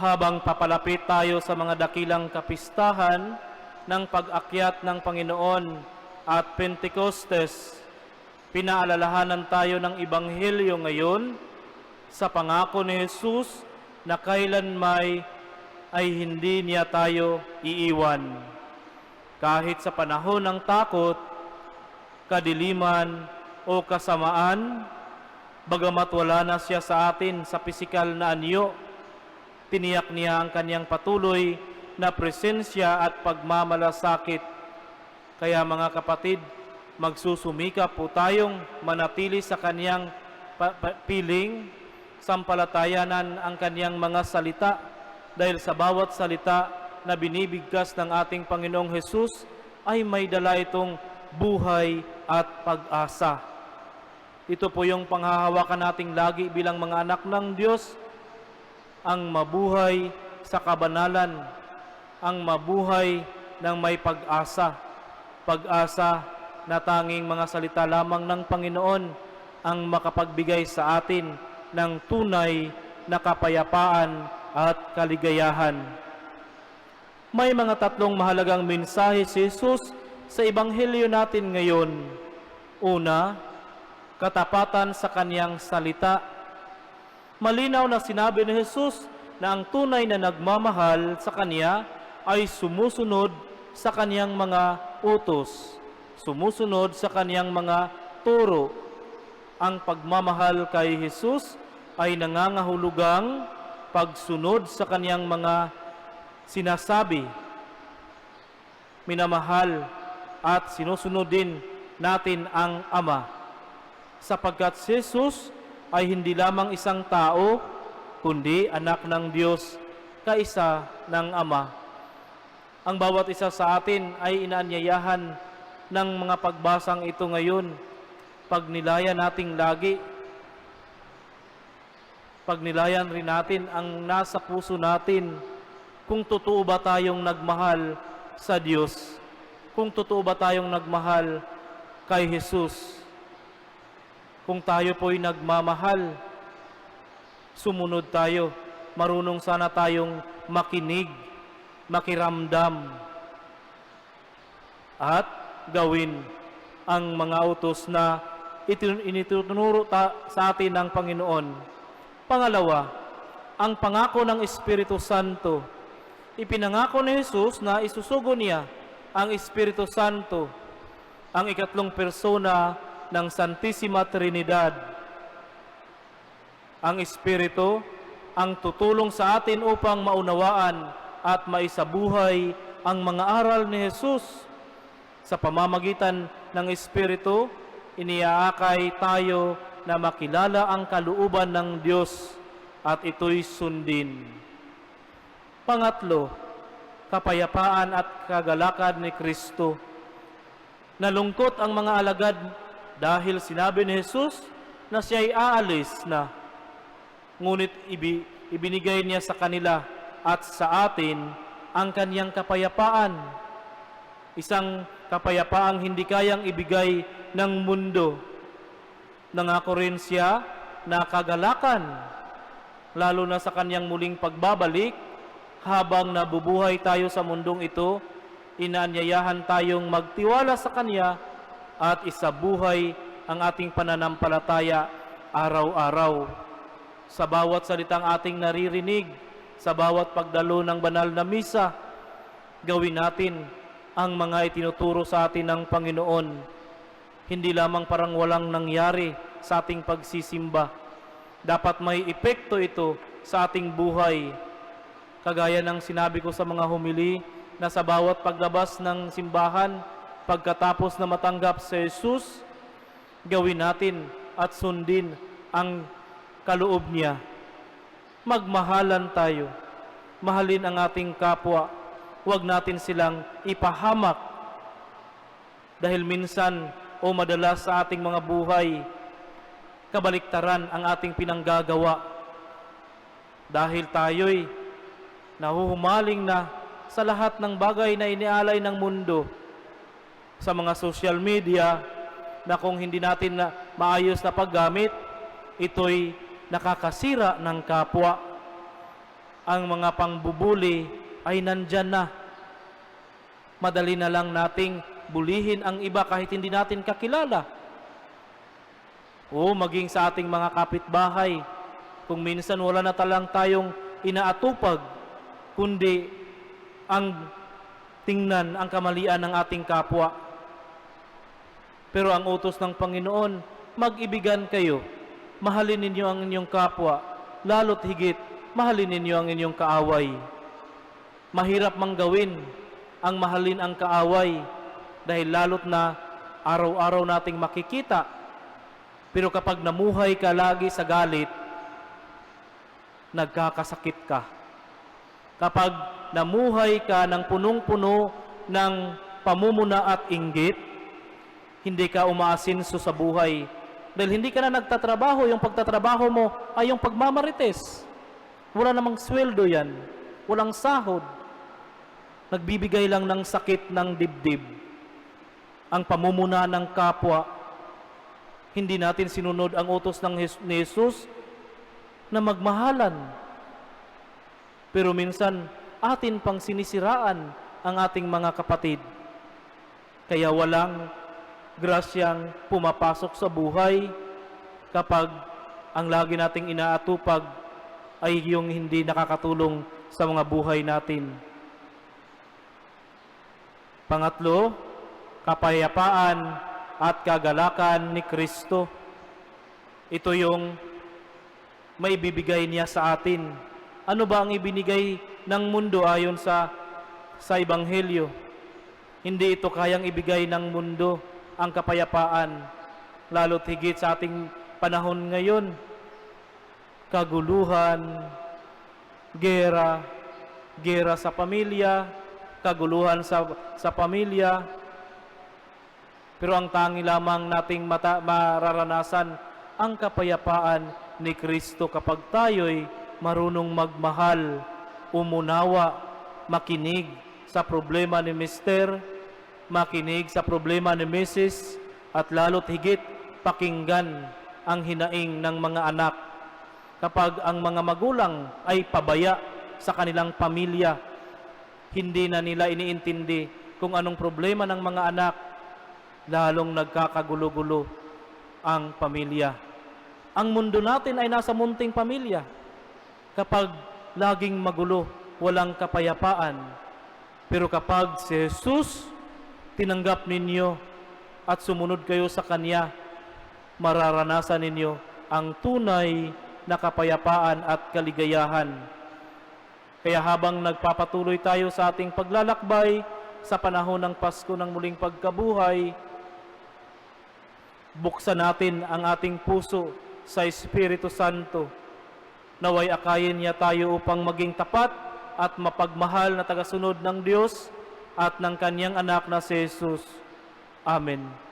Habang papalapit tayo sa mga dakilang kapistahan ng pag-akyat ng Panginoon at Pentecostes, pinaalalahanan tayo ng Ebanghelyo ngayon sa pangako ni Jesus na kailanmay ay hindi niya tayo iiwan. Kahit sa panahon ng takot, kadiliman o kasamaan, bagamat wala na siya sa atin sa pisikal na anyo, tiniyak niya ang kanyang patuloy na presensya at pagmamalasakit. Kaya mga kapatid, magsusumikap po tayong manatili sa kanyang piling, sampalatayanan ang kanyang mga salita, dahil sa bawat salita na binibigkas ng ating Panginoong Hesus ay may dala itong buhay at pag-asa. Ito po yung panghahawakan nating lagi bilang mga anak ng Diyos, ang mabuhay sa kabanalan, ang mabuhay ng may pag-asa. Pag-asa na tanging mga salita lamang ng Panginoon ang makapagbigay sa atin ng tunay na kapayapaan at kaligayahan. May mga tatlong mahalagang mensahe si Jesus sa Ebanghelyo natin ngayon. Una, katapatan sa kanyang salita. Malinaw na sinabi ni Jesus na ang tunay na nagmamahal sa Kanya ay sumusunod sa Kanyang mga utos, sumusunod sa Kanyang mga turo. Ang pagmamahal kay Jesus ay nangangahulugang pagsunod sa Kanyang mga sinasabi. Minamahal at sinusunod din natin ang Ama, sapagkat si Jesus ay hindi lamang isang tao, kundi anak ng Diyos, kaisa ng Ama. Ang bawat isa sa atin ay inaanyayahan ng mga pagbasang ito ngayon. Pagnilayan nating lagi. Pagnilayan rin natin ang nasa puso natin, kung totoo ba tayong nagmahal sa Diyos, kung totoo ba tayong nagmahal kay Jesus. Kung tayo po'y nagmamahal, sumunod tayo. Marunong sana tayong makinig, makiramdam, at gawin ang mga utos na initunuro sa atin ng Panginoon. Pangalawa, ang pangako ng Espiritu Santo. Ipinangako ni Jesus na isusugo niya ang Espiritu Santo, ang ikatlong persona ng Santissima Trinidad. Ang Espiritu ang tutulong sa atin upang maunawaan at maisabuhay ang mga aral ni Jesus. Sa pamamagitan ng Espiritu, iniaakay tayo na makilala ang kalooban ng Diyos at ito'y sundin. Pangatlo, kapayapaan at kagalakan ni Kristo. Nalungkot ang mga alagad dahil sinabi ni Jesus na siya'y aalis na. Ngunit ibinigay niya sa kanila at sa atin ang kanyang kapayapaan. Isang kapayapaang hindi kayang ibigay ng mundo. Nangako rin siya na kagalakan, lalo na sa kanyang muling pagbabalik. Habang nabubuhay tayo sa mundong ito, inaanyayahan tayong magtiwala sa Kanya at isabuhay ang ating pananampalataya araw-araw. Sa bawat salitang ating naririnig, sa bawat pagdalo ng banal na misa, gawin natin ang mga itinuturo sa atin ng Panginoon. Hindi lamang parang walang nangyari sa ating pagsisimba. Dapat may epekto ito sa ating buhay. Kagaya ng sinabi ko sa mga homili, na sa bawat paglabas ng simbahan, pagkatapos na matanggap si Jesus, gawin natin at sundin ang kaloob niya. Magmahalan tayo. Mahalin ang ating kapwa. Huwag natin silang ipahamak. Dahil minsan o madalas sa ating mga buhay, kabaliktaran ang ating pinanggagawa. Dahil tayo'y nahuhumaling na sa lahat ng bagay na inialay ng mundo, sa mga social media, na kung hindi natin na maayos na paggamit, ito'y nakakasira ng kapwa. ang mga pangbubuli ay nandyan na. Madali na lang nating bulihin ang iba kahit hindi natin kakilala. O maging sa ating mga kapitbahay, kung minsan wala na talang tayong inaatupag, kundi ang tingnan ang kamalian ng ating kapwa. Pero ang utos ng Panginoon, mag-ibigan kayo, mahalin ninyo ang inyong kapwa, lalo't higit, mahalin ninyo ang inyong kaaway. Mahirap mang gawin ang mahalin ang kaaway dahil lalot na araw-araw nating makikita. Pero kapag namuhay ka lagi sa galit, nagkakasakit ka. Kapag namuhay ka ng punong-puno ng pamumuna at inggit, hindi ka umaasinso sa buhay. Dahil hindi ka na nagtatrabaho, yung pagtatrabaho mo ay yung pagmamarites. Wala namang sweldo yan. Walang sahod. Nagbibigay lang ng sakit ng dibdib. Ang pamumuna ng kapwa, hindi natin sinunod ang utos ni Jesus na magmahalan. Pero minsan, atin pang sinisiraan ang ating mga kapatid. Kaya walang grasyang pumapasok sa buhay kapag ang lagi nating inaatupag ay yung hindi nakakatulong sa mga buhay natin. Pangatlo, kapayapaan at kagalakan ni Kristo. Ito yung may bibigay niya sa atin. Ano ba ang ibinigay ng mundo ayon sa Ebanghelyo? Hindi ito kayang ibigay ng mundo ang kapayapaan, lalo't higit sa ating panahon ngayon. Kaguluhan, gera sa pamilya, kaguluhan sa pamilya. Pero ang tangi lamang nating mararanasan ang kapayapaan ni Kristo kapag tayo'y marunong magmahal, umunawa, makinig sa problema ni Mister, makinig sa problema ni Mrs. at lalo't higit pakinggan ang hinaing ng mga anak. Kapag ang mga magulang ay pabaya sa kanilang pamilya, hindi na nila iniintindi kung anong problema ng mga anak, lalong nagkakagulo-gulo ang pamilya. Ang mundo natin ay nasa munting pamilya. Kapag laging magulo, walang kapayapaan. Pero kapag si Jesus tinanggap ninyo at sumunod kayo sa Kanya, mararanasan ninyo ang tunay na kapayapaan at kaligayahan. Kaya habang nagpapatuloy tayo sa ating paglalakbay sa panahon ng Pasko ng muling pagkabuhay, buksan natin ang ating puso sa Espiritu Santo. Naway akayin niya tayo upang maging tapat at mapagmahal na tagasunod ng Diyos at ng Kanyang anak na si Jesus. Amen.